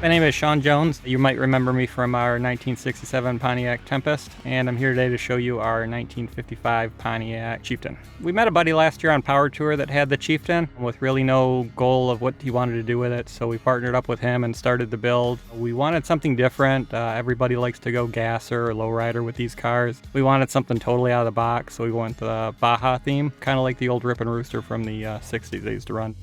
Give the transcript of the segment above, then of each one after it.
My name is Sean Jones. You might remember me from our 1967 Pontiac Tempest, and I'm here today to show you our 1955 Pontiac Chieftain. We met a buddy last year on Power Tour that had the Chieftain with really no goal of what he wanted to do with it, so we partnered up with him and started the build. We wanted something different. Everybody likes to go gasser or lowrider with these cars. We wanted something totally out of the box, so we went the Baja theme, kind of like the old Rip and Rooster from the 60s they used to run.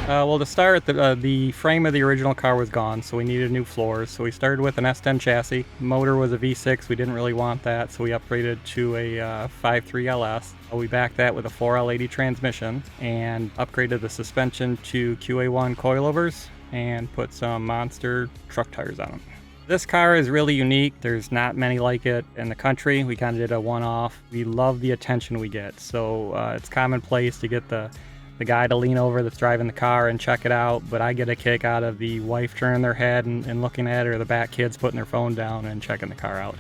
Well, to start, the frame of the original car was gone, so we needed new floors. So we started with an S10 chassis. Motor was a V6. We didn't really want that, so we upgraded to a 5.3 LS. We backed that with a 4L80 transmission and upgraded the suspension to QA1 coilovers and put some monster truck tires on them. This car is really unique. There's not many like it in the country. We kind of did a one-off. We love the attention we get. So it's commonplace to get the guy to lean over that's driving the car and check it out, but I get a kick out of the wife turning their head and looking at it, or the back kids putting their phone down and checking the car out.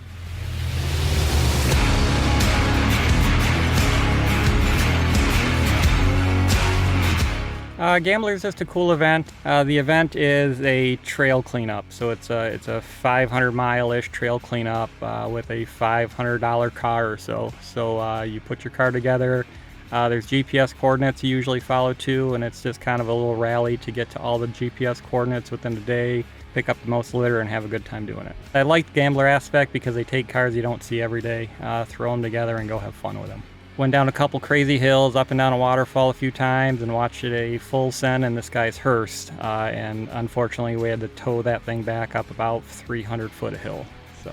Gambler is just a cool event. The event is a trail cleanup, so it's a 500-mile-ish trail cleanup with a $500 car or so. So you put your car together. There's GPS coordinates you usually follow too, and it's just kind of a little rally to get to all the GPS coordinates within a day, pick up the most litter, and have a good time doing it. I like the gambler aspect because they take cars you don't see every day, throw them together, and go have fun with them. Went down a couple crazy hills, up and down a waterfall a few times, and watched it a full send in this guy's hearse. And unfortunately, we had to tow that thing back up about 300 foot of hill. So.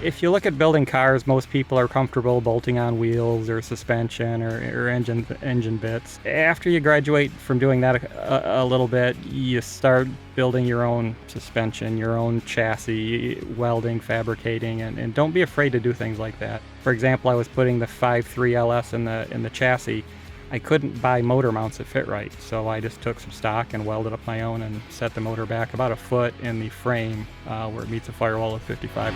If you look at building cars, most people are comfortable bolting on wheels or suspension or engine bits. After you graduate from doing that a little bit, you start building your own suspension, your own chassis, welding, fabricating, and don't be afraid to do things like that. For example, I was putting the 5.3 LS in the chassis. I couldn't buy motor mounts that fit right, so I just took some stock and welded up my own and set the motor back about a foot in the frame where it meets a firewall of 55.